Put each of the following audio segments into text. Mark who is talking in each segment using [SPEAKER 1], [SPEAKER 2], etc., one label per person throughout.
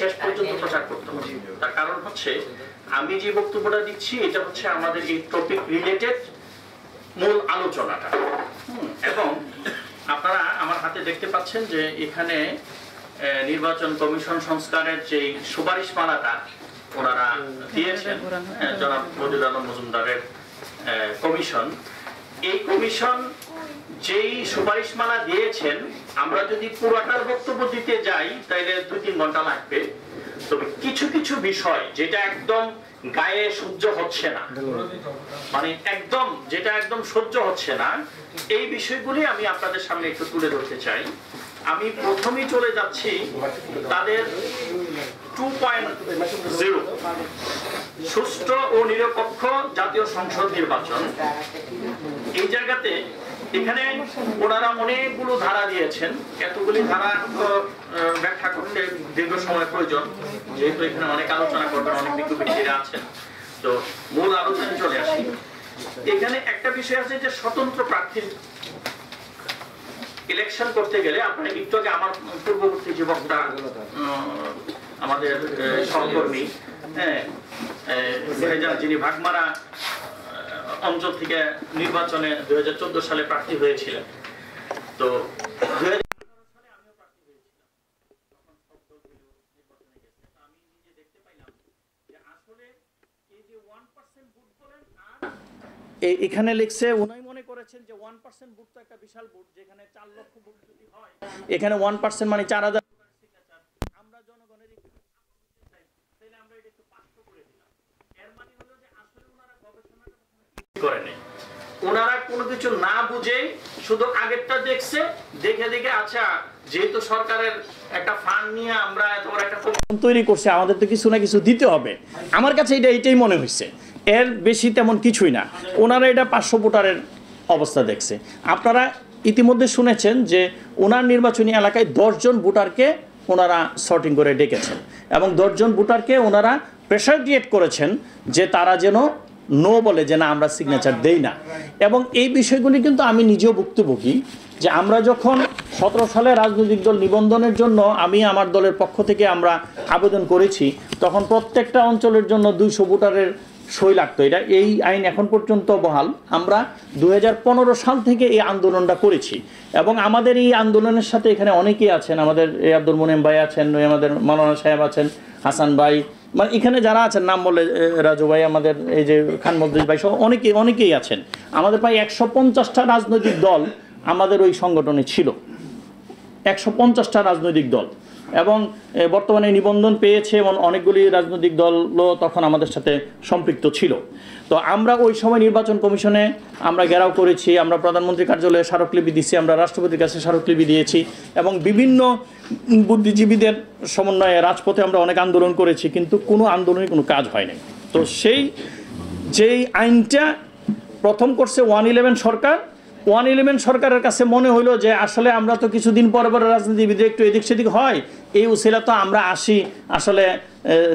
[SPEAKER 1] শেষ পর্যন্ত প্রচার করতে হবে। তার কারণ হচ্ছে আমি যে বক্তব্যটা দিচ্ছি এটা হচ্ছে আমাদের এই টপিক রিলেটেড মূল আলোচনাটা। এবং আপনারা আমার হাতে দেখতে পাচ্ছেন যে এখানে নির্বাচন কমিশন সংস্কারের যে সুপারিশমালাটা ওনারা দিয়েছেন জনাব বদিউল আলম মজুমদারের কমিশন, এই কমিশন যেই সুপারিশমালা দিয়েছেন আমরা যদি পুরোটার বক্তব্য দিতে যাই তাহলে 2-3 ঘন্টা লাগবে। তবে কিছু কিছু বিষয় যেটা একদম গায়ে সহ্য হচ্ছে না, মানে একদম যেটা একদম সহ্য হচ্ছে না, এই বিষয়গুলি আমি আপনাদের সামনে একটু তুলে ধরতে চাই। আমি প্রথমেই চলে যাচ্ছি তাদের 2.0 সুষ্ঠু ও নিরপেক্ষ জাতীয় সংসদ নির্বাচন। এই জায়গাতে এখানে ওনারা অনেকগুলো ধারা দিয়েছেন, এতগুলি ধারা ব্যাখ্যা করতে দীর্ঘ সময় প্রয়োজন, যেহেতু এখানে অনেক আলোচনা করবেন, অনেক বিজ্ঞ ব্যক্তিরা আছেন। তো মূল আলোচনায় চলে আসি। এখানে একটা বিষয় আছে যে স্বতন্ত্র প্রার্থীর ইলেকশন করতে গেলে আপনারা একটু আগে আমার পূর্ববর্তী যে বক্তা আমাদের সহকর্মী যিনি ভাগমারা অঞ্চল থেকে নির্বাচনে 2014 সালে প্রার্থী হয়েছিলেন, তো 2018 সালে আমিও প্রার্থী হয়েছিলাম, তখন সব দলগুলো নির্বাচনে গেছে। আমি নিজে দেখতে পাইলাম যে আসলে এই যে 1% ভোট বলেন, আর এখানে লিখছে উনি মনে করেছেন যে 1% ভোট তো একটা বিশাল ভোট, যেখানে 4 লক্ষ ভোট যদি হয় এখানে 1% মানে 4000 সিগনেচার। আমরা জনগণের তাহলে আমরা এটা একটু 500 করে দিলাম। এর মানে হলো যে আসলে ওনারা গবেষণাটা করেন, ওনারা কোনো কিছু না বুঝে শুধু আগেরটা দেখছে, দেখে দেখে আচ্ছা যেহেতু সরকারের একটা ফান্ড নিয়ে আমরা এত বড় একটা তৈরি করছে, আমাদের তো কিছু না কিছু দিতে হবে। আমার কাছে এটাই মনে হয়েছে, এর বেশি তেমন কিছুই না। ওনারা এটা 500 ভোটারের অবস্থা দেখছে। আপনারা ইতিমধ্যে শুনেছেন যে ওনার নির্বাচনী এলাকায় 10 জন ভোটারকে ওনারা সর্টিং করে ডেকেছেন এবং 10 জন ভোটারকে ওনারা প্রেশার ক্রিয়েট করেছেন যে তারা যেন নো বলে, যে না আমরা সিগনেচার দেই না। এবং এই বিষয়গুলি কিন্তু আমি নিজেও ভুক্তভোগী, যে আমরা যখন 17 সালে রাজনৈতিক দল নিবন্ধনের জন্য আমি আমার দলের পক্ষ থেকে আমরা আবেদন করেছি, তখন প্রত্যেকটা অঞ্চলের জন্য 200 ভোটারের সই লাগতো। এই আইন এখন পর্যন্ত বহাল। আমরা 2015 সাল থেকে এই আন্দোলনটা করেছি এবং আমাদের এই আন্দোলনের সাথে এখানে অনেকেই আছেন, আমাদের আব্দুল মোনেম ভাই আছেন, আমাদের মাওলানা সাহেব আছেন, হাসান ভাই, মানে এখানে যারা আছেন নাম বলে রাজু ভাই, আমাদের এই যে খান মজলিস ভাই সহ অনেকেই আছেন। আমাদের প্রায় 150টা রাজনৈতিক দল আমাদের ওই সংগঠনে ছিল, 150টা রাজনৈতিক দল। এবং বর্তমানে নিবন্ধন পেয়েছে এবং অনেকগুলি রাজনৈতিক দলও তখন আমাদের সাথে সম্পৃক্ত ছিল। তো আমরা ওই সময় নির্বাচন কমিশনে আমরা ঘেরাও করেছি, আমরা প্রধানমন্ত্রী কার্যালয়ে স্মারকলিপি দিয়েছি, আমরা রাষ্ট্রপতির কাছে স্মারকলিপি দিয়েছি এবং বিভিন্ন বুদ্ধিজীবীদের সমন্বয়ে রাজপথে আমরা অনেক আন্দোলন করেছি, কিন্তু কোনো আন্দোলনে কোনো কাজ হয়নি। তো যেই আইনটা প্রথম করছে 111 সরকার, 111 সরকারের কাছে মনে হইলো যে আসলে আমরা তো কিছুদিন পরে পরে রাজনীতিবিদে একটু এদিক সেদিক হয়, এই উসিলা তো আমরা আসি আসলে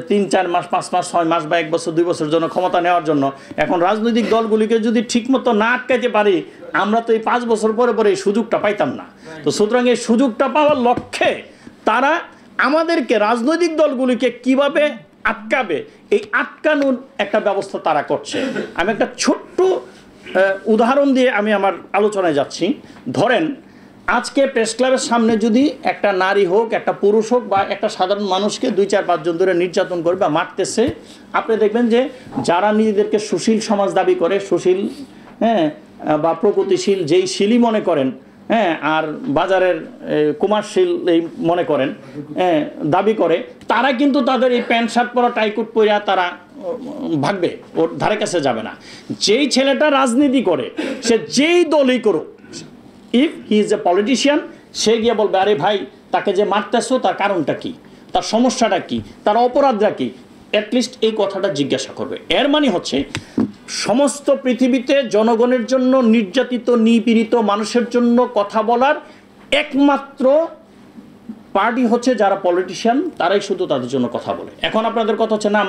[SPEAKER 1] 3-4 মাস 5 মাস 6 মাস বা 1 বছর 2 বছর জন্য ক্ষমতা নেওয়ার জন্য। এখন রাজনৈতিক দলগুলিকে যদি ঠিকমতো না আটকাইতে পারি, আমরা তো এই 5 বছর পরে পরে এই সুযোগটা পাইতাম না। তো সুতরাং এই সুযোগটা পাওয়ার লক্ষ্যে তারা আমাদেরকে রাজনৈতিক দলগুলিকে কিভাবে আটকাবে, এই আটকানোর একটা ব্যবস্থা তারা করছে। আমি একটা ছোট্ট উদাহরণ দিয়ে আমি আমার আলোচনায় যাচ্ছি। ধরেন আজকে প্রেস ক্লাবের সামনে যদি একটা নারী হোক, একটা পুরুষ হোক বা একটা সাধারণ মানুষকে 2-4-5 জন ধরে নির্যাতন করে বা মারতেছে, আপনি দেখবেন যে যারা নিজেদেরকে সুশীল সমাজ দাবি করে, সুশীল বা প্রগতিশীল যেই শিলই মনে করেন, আর বাজারের কুমারশীল এই মনে করেন, দাবি করে, তারা কিন্তু তাদের এই প্যান্ট শার্ট পরা টাইকুট পরে তারা ভাগবে, ওর ধারে কাছে যাবে না। যেই ছেলেটা রাজনীতি করে সে যেই দলই করুক, if he is a politician, সে গিয়ে বলবে আরে ভাই তাকে যে মারতেছো তার কারণটা কি, তার সমস্যাটা কি, তার অপরাধটা কি, অ্যাটলিস্ট এই কথাটা জিজ্ঞাসা করবে। এর মানে হচ্ছে সমস্ত পৃথিবীতে জনগণের জন্য নির্যাতিত নিপীড়িত মানুষের জন্য কথা বলার একমাত্র পার্টি হচ্ছে যারা পলিটিশিয়ান, তারাই শুধু তাদের জন্য কথা বলে। এখন আপনাদের কথা হচ্ছে না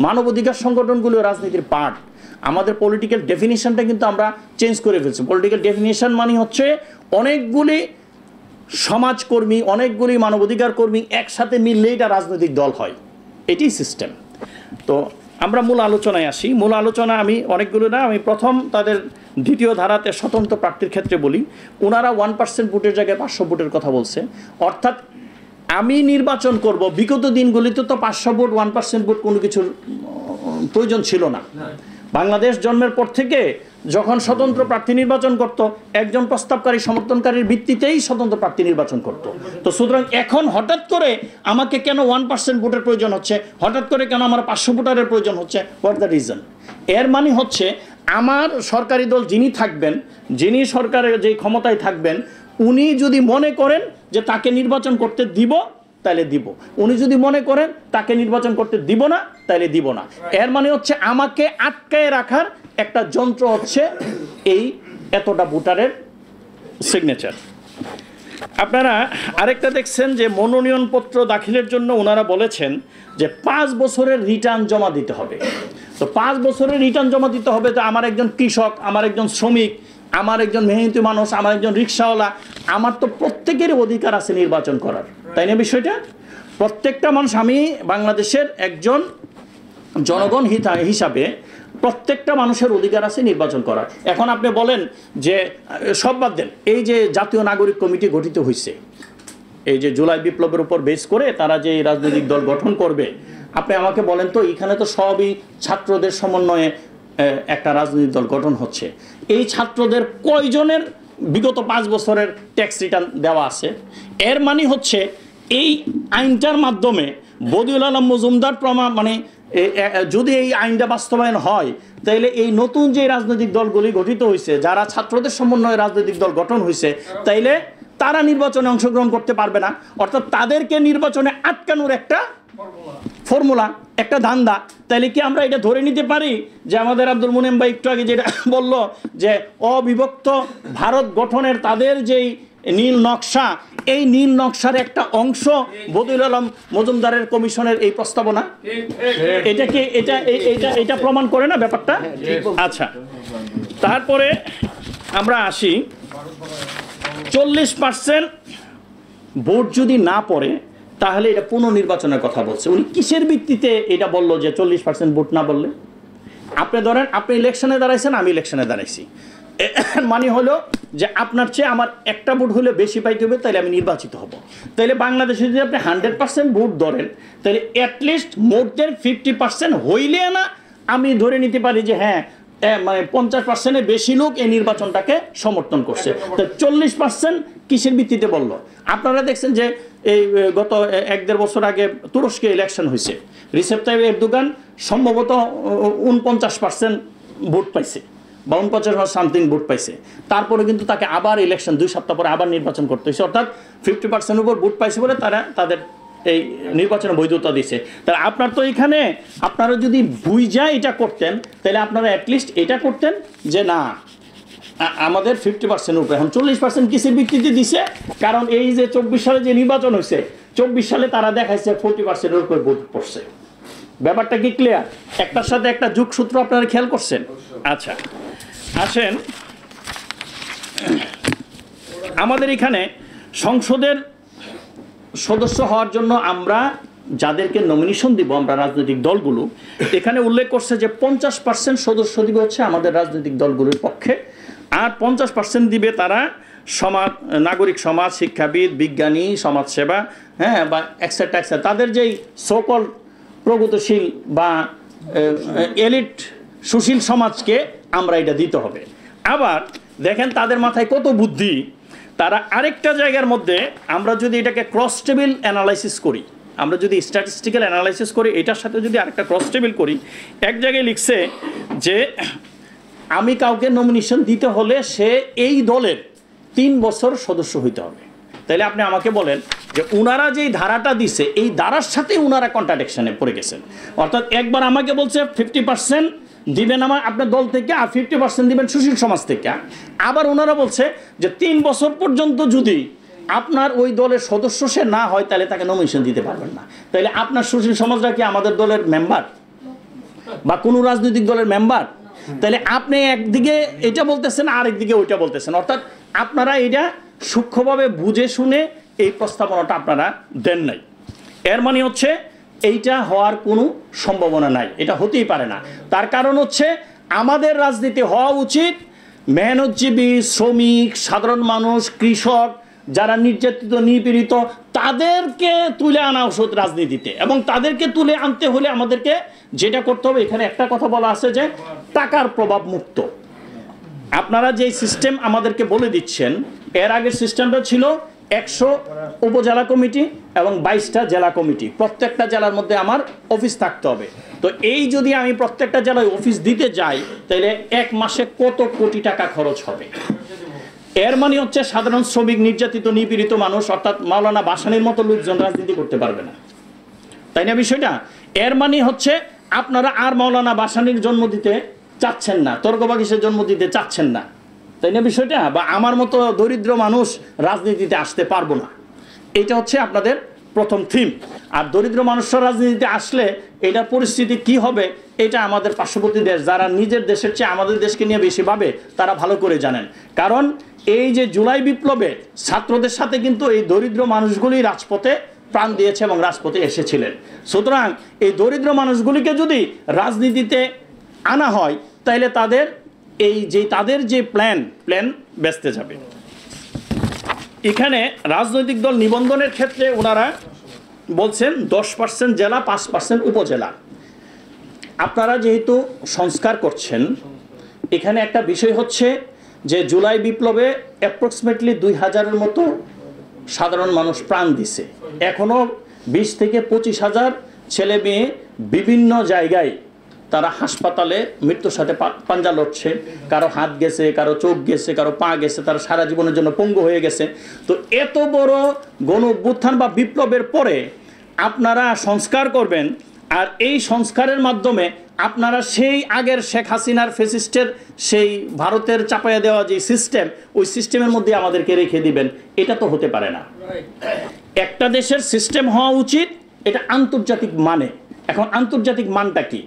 [SPEAKER 1] মানবাধিকার সংগঠনগুলো রাজনীতির পার্ট। আমাদের পলিটিক্যাল ডেফিনিশনটা কিন্তু আমরা চেঞ্জ করে ফেলছি। পলিটিক্যাল ডেফিনিশন মানে হচ্ছে অনেকগুলি
[SPEAKER 2] সমাজকর্মী, অনেকগুলি মানবাধিকার কর্মী একসাথে মিললে এটা রাজনৈতিক দল হয়, এটি সিস্টেম। তো আমরা মূল আলোচনায় আসি। মূল আলোচনা আমি অনেকগুলো না, আমি প্রথম তাদের দ্বিতীয় ধারাতে স্বতন্ত্র প্রার্থীর ক্ষেত্রে বলি, ওনারা 1% ভোটের জায়গায় 500 ভোটের কথা বলছে। অর্থাৎ আমি নির্বাচন করব, বিগত দিনগুলিতে তো 500 ভোট 1% ভোট কোনো কিছুর প্রয়োজন ছিল না। বাংলাদেশ জন্মের পর থেকে যখন স্বতন্ত্র প্রার্থী নির্বাচন করত, একজন প্রস্তাবকারী সমর্থনকারীর ভিত্তিতেই স্বতন্ত্র প্রার্থী নির্বাচন করত। তো সুতরাং এখন হঠাৎ করে আমাকে কেন 1% ভোটের প্রয়োজন হচ্ছে, হঠাৎ করে কেন আমার 500 ভোটারের প্রয়োজন হচ্ছে, হোয়াট দ্য রিজন? এর মানে হচ্ছে আমার সরকারি দল যিনি থাকবেন, যিনি সরকারের যেই ক্ষমতায় থাকবেন, উনি যদি মনে করেন যে তাকে নির্বাচন করতে দিব, তাহলে দিব। উনি যদি মনে করেন তাকে নির্বাচন করতে দিব না, তাহলে দিব না। এর মানে হচ্ছে আমাকে আটকায় রাখার একটা যন্ত্র হচ্ছে এই এতটা ভোটারের সিগনেচার। আপনারা আরেকটা দেখছেন যে মনোনয়নপত্র দাখিলের জন্য ওনারা বলেছেন যে 5 বছরের রিটার্ন জমা দিতে হবে। তো 5 বছরের রিটার্ন জমা দিতে হবে। তো আমার একজন কৃষক, আমার একজন শ্রমিক, আমার একজন মেহনতি মানুষ, আমার একজন রিক্সাওয়ালা, আমার তো প্রত্যেকেরই অধিকার আছে নির্বাচন করার, তাই না? বিষয়টা প্রত্যেকটা মানুষ, আমি বাংলাদেশের একজন জনগণ হিসাবে প্রত্যেকটা মানুষের অধিকার আছে নির্বাচন করার। এখন আপনি বলেন যে সব বাদ দেন, এই যে জাতীয় নাগরিক কমিটি গঠিত হয়েছে, এই যে জুলাই বিপ্লবের উপর বেস করে তারা যে রাজনৈতিক দল গঠন করবে, আপনি আমাকে বলেন তো, এখানে তো সবই ছাত্রদের সমন্বয়ে একটা রাজনৈতিক দল গঠন হচ্ছে। এই ছাত্রদের কয়জনের বিগত 5 বছরের ট্যাক্স রিটার্ন দেওয়া আছে? এর মানে হচ্ছে এই আইনটার মাধ্যমে বদিউল আলম মজুমদার মানে যদি এই আইনটা বাস্তবায়ন হয়, তাইলে এই নতুন যে রাজনৈতিক দলগুলি গঠিত হয়েছে, যারা ছাত্রদের সমন্বয়ে রাজনৈতিক দল গঠন হয়েছে, তাইলে তারা নির্বাচনে অংশগ্রহণ করতে পারবে না। অর্থাৎ তাদেরকে নির্বাচনে আটকানোর একটা ফর্মুলা, একটা ধান্দা। তাইলে কি আমরা এটা ধরে নিতে পারি যে আমাদের আব্দুল মুনিম ভাই একটু আগে যেটা বলল যে অবিভক্ত ভারত গঠনের তাদের যেই নীল নকশা, এই নীল নকশার একটা অংশ বদিউল আলম মজুমদারের কমিশনের এই প্রস্তাবনা? এটা কি এটা প্রমাণ করে না ব্যাপারটা? আচ্ছা, তারপরে আমরা আসি 40% ভোট যদি না পড়ে তাহলে এটা পুনর্নির্বাচনের কথা বলছে। উনি কিসের ভিত্তিতে এটা বললো যে 40% ভোট না বললে? আপনি ধরেন আপনি ইলেকশনে দাঁড়াইছেন, আমি ইলেকশনে দাঁড়াইছি, মানে হলো যে আপনার চেয়ে আমার একটা ভোট হলে বেশি পাইতে হবে, তাহলে আমি নির্বাচিত হব। তাহলে বাংলাদেশে যদি আপনি 100% ভোট ধরেন, তাহলে অ্যাটলিস্ট মোর দেন 50% হইলে না আমি ধরে নিতে পারি যে হ্যাঁ, মানে 50%-এর বেশি লোক এই নির্বাচনটাকে সমর্থন করছে। তো 40% কিসের ভিত্তিতে বললো? আপনারা দেখছেন যে এই গত 1-1.5 বছর আগে তুরস্কে ইলেকশন হয়েছে, রিসেপ তাইয়িপ এরদোগান সম্ভবত 49% ভোট পাইছে বা 49 সামথিং ভোট পাইছে। তারপরে কিন্তু তাকে আবার ইলেকশন 2 সপ্তাহ পরে আবার নির্বাচন করতে হয়েছে। অর্থাৎ 50% উপর ভোট পাইছে বলে তারা তাদের এই নির্বাচনে বৈধতা দিছে। তাহলে আপনার তো এখানে, আপনারা যদি বুঝা এটা করতেন, তাহলে আপনারা অ্যাটলিস্ট এটা করতেন যে না, আমাদের 50% উপরে। এখন 40% কিসের ভিত্তিতে দিছে? কারণ এই যে 24 সালে যে নির্বাচন হয়েছে, 24 সালে তারা দেখাইছে 40%-এর উপরে ভোট পড়ছে। ব্যাপারটা কি ক্লিয়ার? একটার সাথে একটা যোগসূত্র আপনারা খেয়াল করছেন? আচ্ছা, আসেন আমাদের এখানে সংসদের সদস্য হওয়ার জন্য আমরা যাদেরকে নমিনেশন দিব, আমরা রাজনৈতিক দলগুলো, এখানে উল্লেখ করছে যে 50% সদস্য দিবে হচ্ছে আমাদের রাজনৈতিক দলগুলোর পক্ষে, আর 50% দিবে তারা সমাজ, নাগরিক সমাজ, শিক্ষাবিদ, বিজ্ঞানী, সমাজসেবা, হ্যাঁ, বা এক্সেট্রা এক্সেট্রা, তাদের যেই সকল প্রগতিশীল বা এলিট সুশীল সমাজকে আমরা এটা দিতে হবে। আবার দেখেন তাদের মাথায় কত বুদ্ধি। তারা আরেকটা জায়গার মধ্যে, আমরা যদি এটাকে ক্রস টেবিল অ্যানালাইসিস করি, আমরা যদি স্ট্যাটিস্টিক্যাল অ্যানালাইসিস করি, এটার সাথে যদি আরেকটা ক্রস টেবিল করি, এক জায়গায় লিখছে যে আমি কাউকে নমিনেশন দিতে হলে সে এই দলের 3 বছর সদস্য হইতে হবে। তাহলে আপনি আমাকে বলেন যে উনারা যেই ধারাটা দিছে, এই ধারার সাথে উনারা কন্ট্রাডিকশনে পড়ে গেছেন। অর্থাৎ একবার আমাকে বলছে 50% দিবেন আমার আপনার দল থেকে, আর 50% দিবেন সুশীল সমাজ থেকে। আবার ওনারা বলছে যে 3 বছর পর্যন্ত যদি আপনার ওই দলের সদস্য সে না হয়, তাহলে তাকে নমিনেশন দিতে পারবেন না। তাহলে আপনার সুশীল সমাজরা কি আমাদের দলের মেম্বার বা কোনো রাজনৈতিক দলের মেম্বার? তাহলে আপনি একদিকে এটা বলতেছেন, আরেকদিকে ওইটা বলতেছেন। অর্থাৎ আপনারা এটা সূক্ষ্মভাবে বুঝে শুনে এই প্রস্তাবনাটা আপনারা দেন নাই। এর মানে হচ্ছে এইটা হওয়ার কোনো সম্ভাবনা নাই, এটা হতেই পারে না। তার কারণ হচ্ছে আমাদের রাজনীতি হওয়া উচিত মেহনতজীবী, শ্রমিক, সাধারণ মানুষ, কৃষক, যারা নির্যাতিত নিপীড়িত, তাদেরকে তুলে আনা উচিত রাজনীতিতে। এবং তাদেরকে তুলে আনতে হলে আমাদেরকে যেটা করতে হবে, এখানে একটা কথা বলা আছে যে টাকার প্রভাব মুক্ত। আপনারা যে সিস্টেম আমাদেরকে বলে দিচ্ছেন, এর আগের সিস্টেমটা ছিল 100 উপজেলা কমিটি এবং 22টা জেলা কমিটি, প্রত্যেকটা জেলার মধ্যে আমার অফিস থাকতে হবে। তো এই যদি আমি প্রত্যেকটা জেলায় অফিস দিতে যাই, তাহলে এক মাসে কত কোটি টাকা খরচ হবে। এর মানে হচ্ছে সাধারণ শ্রমিক, নির্যাতিত নিপীড়িত মানুষ, অর্থাৎ মাওলানা ভাসানীর মতো লোকজন রাজনীতি করতে পারবে না, তাই না বিষয়টা? এর মানে হচ্ছে আপনারা আর মাওলানা ভাসানীর জন্ম দিতে চাচ্ছেন না, তর্কবাগীশের জন্ম দিতে চাচ্ছেন না, তাই না বিষয়টা? বা আমার মতো দরিদ্র মানুষ রাজনীতিতে আসতে পারবো না, এটা হচ্ছে আপনাদের প্রথম থিম। আর দরিদ্র মানুষরা রাজনীতিতে আসলে এটার পরিস্থিতি কি হবে, এটা আমাদের পার্শ্ববর্তী দেশ, যারা নিজের দেশের চেয়ে আমাদের দেশকে নিয়ে বেশি ভাবে, তারা ভালো করে জানেন। কারণ এই যে জুলাই বিপ্লবে ছাত্রদের সাথে কিন্তু এই দরিদ্র মানুষগুলি রাজপথে প্রাণ দিয়েছে এবং রাজপথে এসেছিলেন। সুতরাং এই দরিদ্র মানুষগুলিকে যদি রাজনীতিতে আনা হয়, তাহলে তাদের যে প্ল্যান বেচতে যাবে। এখানে রাজনৈতিক দল নিবন্ধনের ক্ষেত্রে ওনারা বলছেন 10% জেলা, 5% উপজেলা। আপনারা যেহেতু সংস্কার করছেন, এখানে একটা বিষয় হচ্ছে যে জুলাই বিপ্লবে অ্যাপ্রক্সিমেটলি 2000-এর মতো সাধারণ মানুষ প্রাণ দিছে। এখনও 20 থেকে 25,000 ছেলে মেয়ে বিভিন্ন জায়গায় তারা হাসপাতালে মৃত্যুর সাথে পাঞ্জা লড়ছে। কারো হাত গেছে, কারো চোখ গেছে, কারো পা গেছে, তারা সারা জীবনের জন্য পঙ্গু হয়ে গেছে। তো এত বড় গণ অভ্যুত্থান বা বিপ্লবের পরে আপনারা সংস্কার করবেন, আর এই সংস্কারের মাধ্যমে আপনারা সেই আগের শেখ হাসিনার ফ্যাসিস্টের সেই ভারতের চাপাইয়া দেওয়া যে সিস্টেম, ওই সিস্টেমের মধ্যে আমাদেরকে রেখে দিবেন, এটা তো হতে পারে না। একটা দেশের সিস্টেম হওয়া উচিত এটা আন্তর্জাতিক মানে। এখন আন্তর্জাতিক মানটা কি?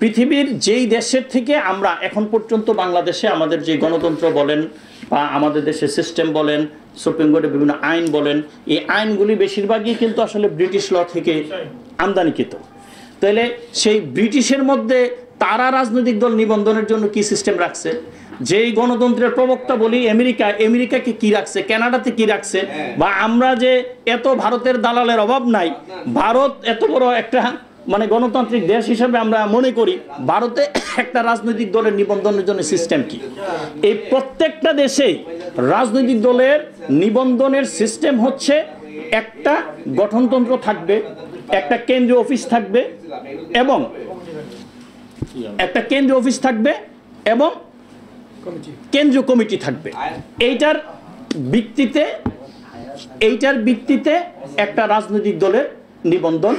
[SPEAKER 2] পৃথিবীর যেই দেশের থেকে আমরা এখন পর্যন্ত বাংলাদেশে আমাদের যে গণতন্ত্র বলেন বা আমাদের দেশের সিস্টেম বলেন, সুপ্রিম কোর্টের বিভিন্ন আইন বলেন, এই আইনগুলি বেশিরভাগই কিন্তু আসলে ব্রিটিশ ল থেকে আমদানিকৃত। তাহলে সেই ব্রিটিশের মধ্যে তারা রাজনৈতিক দল নিবন্ধনের জন্য কি সিস্টেম রাখছে? যেই গণতন্ত্রের প্রবক্তা বলি আমেরিকাকে কি রাখছে, কানাডাতে কি রাখছে, বা আমরা যে এত ভারতের দালালের অভাব নাই, ভারত এত বড় একটা মানে গণতান্ত্রিক দেশ হিসেবে আমরা মনে করি, ভারতে একটা রাজনৈতিক দলের নিবন্ধনের জন্য সিস্টেম কি? এই প্রত্যেকটা দেশেই রাজনৈতিক দলের নিবন্ধনের সিস্টেম হচ্ছে একটা গঠনতন্ত্র থাকবে, একটা কেন্দ্রীয় অফিস থাকবে এবং কেন্দ্রীয় কমিটি থাকবে। এইটার ভিত্তিতে একটা রাজনৈতিক দলের নিবন্ধন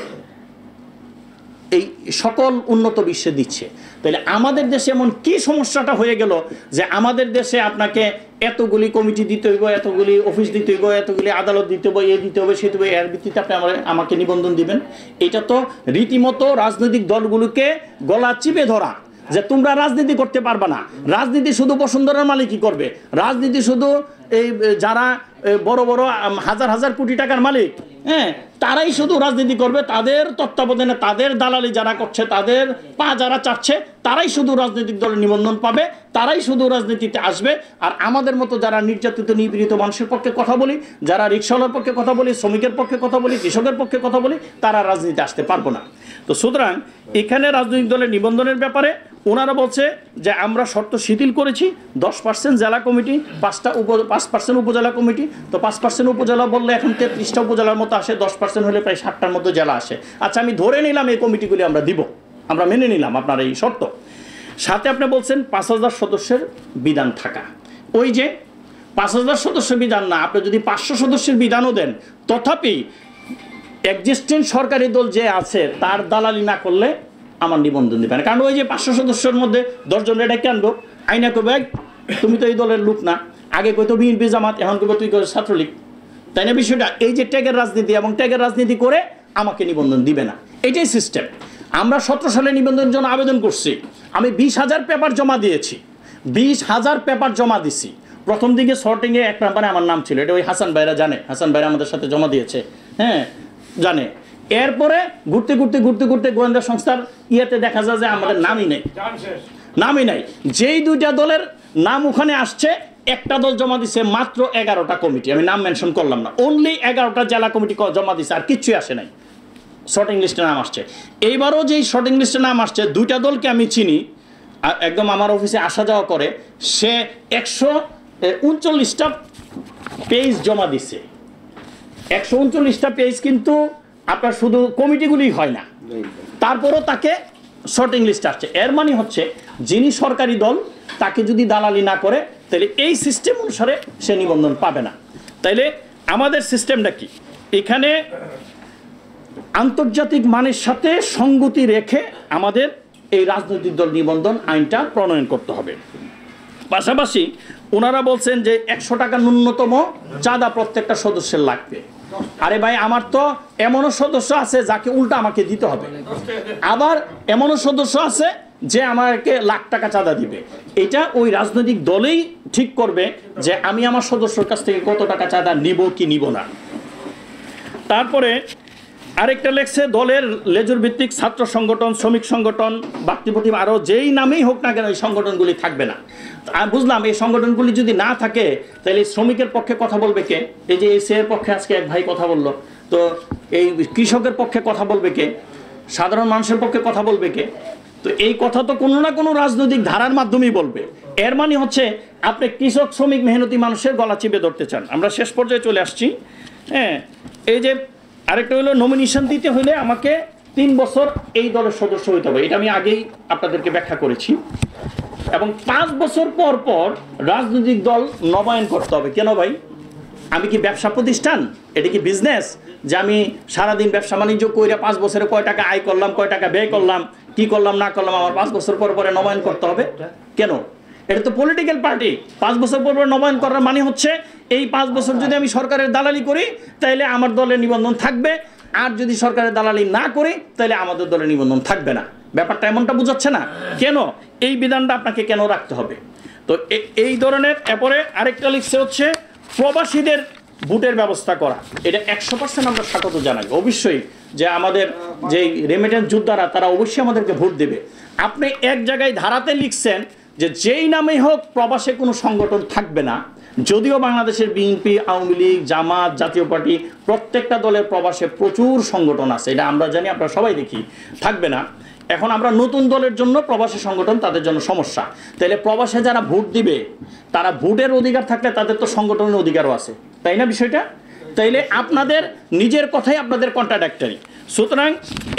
[SPEAKER 2] এই সকল উন্নত বিশ্বে দিচ্ছে। তাহলে আমাদের দেশে এমন কি সমস্যাটা হয়ে গেল যে আমাদের দেশে আপনাকে এতগুলি কমিটি দিতে হইব, এতগুলি অফিস দিতে হইব, এতগুলি আদালত দিতে হবে, এ দিতে হবে, সে দিতে হবে, এর ভিত্তিতে আপনি আমাকে নিবন্ধন দিবেন? এটা তো রীতিমতো রাজনৈতিক দলগুলোকে গলা চিপে ধরা, যে তোমরা রাজনীতি করতে পারবে না। রাজনীতি শুধু বসুন্ধরার মালিকই করবে, রাজনীতি শুধু এই যারা বড় বড় হাজার হাজার কোটি টাকার মালিক, তারাই শুধু রাজনীতি করবে, তাদের তত্ত্বাবধানে তাদের দালালি যারা করছে, তাদের পা যারা চাচ্ছে, তারাই শুধু রাজনৈতিক দলের নিবন্ধন পাবে, তারাই শুধু রাজনীতিতে আসবে। আর আমাদের মতো যারা নির্যাতিত নিপীড়িত মানুষের পক্ষে কথা বলি, যারা রিক্সাওয়ালার পক্ষে কথা বলি, শ্রমিকের পক্ষে কথা বলি, কৃষকের পক্ষে কথা বলি, তারা রাজনীতিতে আসতে পারবো না। তো সুতরাং এখানে রাজনৈতিক দলের নিবন্ধনের ব্যাপারে ওনারা বলছে যে আমরা শর্ত শিথিল করেছি, 10% জেলা কমিটি, 5% উপজেলা কমিটি। তো 5% উপজেলা বললে এখন 33টা উপজেলার মতো আসে, 10% হলে প্রায় 60টার মতো জেলা আসে। আচ্ছা, আমি ধরে নিলাম এই কমিটিগুলি আমরা দিব, আমরা মেনে নিলাম আপনার এই শর্ত। সাথে আপনি বলছেন 5000 সদস্যের বিধান থাকা। ওই যে 5000 সদস্য বিধান না, আপনি যদি 500 সদস্যের বিধানও দেন, তথাপি এক্সিস্টেন্ট সরকারি দল যে আছে তার দালালি না করলে আমার নিবন্ধন দিবেন। কারণ ওই যে 500 সদস্যের মধ্যে 10 জন ডেকে আনবো, আইনা কবে তুমি তো এই দলের লোক না, আগে কই তো বিএনপি জামাত, এখন কবে তুই ছাত্রলীগ, তাই না বিষয়টা? এই যে ট্যাগের রাজনীতি, এবং ট্যাগের রাজনীতি করে আমাকে নিবন্ধন দিবে না, এটাই সিস্টেম। আমরা 17 সালে নিবন্ধনের জন্য আবেদন করছি, আমি 20,000 পেপার জমা দিয়েছি, 20,000 পেপার জমা দিছি। প্রথম দিকে সর্টিংয়ে 1 নম্বরে আমার নাম ছিল, এটা ওই হাসান ভাইরা জানে, হাসান ভাইরা আমাদের সাথে জমা দিয়েছে, হ্যাঁ জানে। এরপরে ঘুরতে ঘুরতে ঘুরতে ঘুরতে গোয়েন্দা সংস্থার ইয়েতে দেখা যায় যে আমাদের নামই নেই, নামই নাই। যেই 2টা দলের নাম ওখানে আসছে, একটা দল জমা দিছে মাত্র 11টা কমিটি, আমি নাম মেনশন করলাম না, অনলি 11টা জেলা কমিটি জমা দিছে, আর কিচ্ছুই আসে নাই, শর্টিং লিস্টে নাম আসছে। এইবারও যেই শর্টিং লিস্টে নাম আসছে, 2টা দলকে আমি চিনি, একদম আমার অফিসে আসা যাওয়া করে, সে 139টা পেজ জমা দিছে। 139টা পেজ কিন্তু আপনার শুধু কমিটিগুলি হয় না, তারপরও তাকে শর্টিং লিস্ট আসছে। এর মানে হচ্ছে যিনি সরকারি দল তাকে যদি দালালি না করে তাহলে এই সিস্টেম অনুসারে সে নিবন্ধন পাবে না। তাইলে আমাদের সিস্টেমটা কি, এখানে আন্তর্জাতিক মানের সাথে সঙ্গতি রেখে আমাদের এই রাজনৈতিক দল নিবন্ধন আইনটা প্রণয়ন করতে হবে। পাশাপাশি ওনারা বলছেন যে 100 টাকা ন্যূনতম চাঁদা প্রত্যেকটা সদস্যের লাগবে। আরে ভাই, আমার তো এমনও সদস্য আছে যাকে উল্টা আমাকে দিতে হবে, আবার এমনও সদস্য আছে যে আমাকে লাখ টাকা চাঁদা দিবে। এটা ওই রাজনৈতিক দলেই ঠিক করবে যে আমি আমার সদস্যর কাছ থেকে কত টাকা চাঁদা নিব কি নিব না। তারপরে আরেকটা লেখছে, দলের লেজুর ভিত্তিক ছাত্র সংগঠন, শ্রমিক সংগঠন, ব্যক্তিপ্রতিম আরও যেই নামেই হোক না কেন এই সংগঠনগুলি থাকবে না। আমি বুঝলাম এই সংগঠনগুলি যদি না থাকে তাহলে শ্রমিকের পক্ষে কথা বলবে কে? এই যে এর পক্ষে আজকে এক ভাই কথা বললো, তো এই কৃষকের পক্ষে কথা বলবে কে? সাধারণ মানুষের পক্ষে কথা বলবে কে? তো এই কথা তো কোনো না কোনো রাজনৈতিক ধারার মাধ্যমেই বলবে। এর মানে হচ্ছে আপনি কৃষক, শ্রমিক, মেহনতি মানুষের গলা চিপে ধরতে চান। আমরা শেষ পর্যায়ে চলে আসছি। হ্যাঁ, এই যে আরেকটা হলো, নমিনেশন দিতে হলে আমাকে 3 বছর এই দলের সদস্য হইতে হবে, এটা আমি আগেই আপনাদেরকে ব্যাখ্যা করেছি। এবং 5 বছর পর পর রাজনৈতিক দল নবায়ন করতে হবে। কেন ভাই? আমি কি ব্যবসা প্রতিষ্ঠান? এটা কি বিজনেস যে আমি সারাদিন ব্যবসা বাণিজ্য কইরা 5 বছরে কয় টাকা আয় করলাম, কয় টাকা ব্যয় করলাম, কি করলাম না করলাম, আমার 5 বছর পর পরে নবায়ন করতে হবে কেন? এটা তো পলিটিক্যাল পার্টি। 5 বছর পর পর নবায়ন করার মানে হচ্ছে এই 5 বছর যদি আমি সরকারের দালালি করি তাহলে আমার দলের নিবন্ধন থাকবে, আর যদি সরকারের দালালি না করি তাহলে আমাদের দলের নিবন্ধন থাকবে না। ব্যাপারটা এমনটা বোঝাচ্ছে না? কেন এই বিধানটা আপনাকে কেন রাখতে হবে? তো এই ধরনের। এরপরে আরেকটা লিখছে হচ্ছে প্রবাসীদের ভোটের ব্যবস্থা করা। এটা 100% আমরা স্বাগত জানাই অবশ্যই, যে আমাদের যে রেমিটেন্স যোদ্ধারা তারা অবশ্যই আমাদেরকে ভোট দেবে। আপনি এক জায়গায় ধারাতে লিখছেন যে যেই নামেই হোক প্রবাসে কোনো সংগঠন থাকবে না, যদিও বাংলাদেশের বিএনপি, আওয়ামী লীগ, জামাত, জাতীয় পার্টি প্রত্যেকটা দলের প্রবাসে প্রচুর সংগঠন আছে, এটা আমরা জানি, আপনারা সবাই দেখি, থাকবে না। এখন আমরা নতুন দলের জন্য প্রবাসী সংগঠন তাদের জন্য সমস্যা। তাইলে প্রবাসে যারা ভোট দিবে তারা ভোটের অধিকার থাকলে তাদের তো সংগঠনের অধিকারও আছে, তাই না বিষয়টা? তাইলে আপনাদের নিজের কথাই আপনাদের কন্ট্রাডিক্টরি। সুতরাং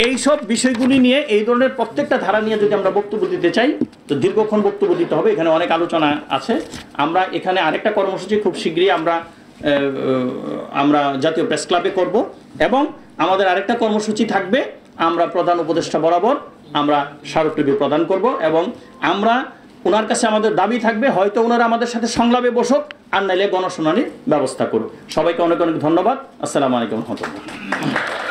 [SPEAKER 2] এইসব বিষয়গুলি নিয়ে, এই ধরনের প্রত্যেকটা ধারা নিয়ে যদি আমরা বক্তব্য দিতে চাই তো দীর্ঘক্ষণ বক্তব্য দিতে হবে। এখানে অনেক আলোচনা আছে। আমরা এখানে আরেকটা কর্মসূচি খুব শীঘ্রই আমরা জাতীয় প্রেস ক্লাবে করব, এবং আমাদের আরেকটা কর্মসূচি থাকবে, আমরা প্রধান উপদেষ্টা বরাবর আমরা স্মারকলিপি প্রদান করব, এবং আমরা ওনার কাছে আমাদের দাবি থাকবে, হয়তো ওনারা আমাদের সাথে সংলাপে বসুক, আর নাইলে গণশুনানির ব্যবস্থা করুক। সবাইকে অনেক অনেক ধন্যবাদ। আসসালামু আলাইকুম রহমতুল্লাহ।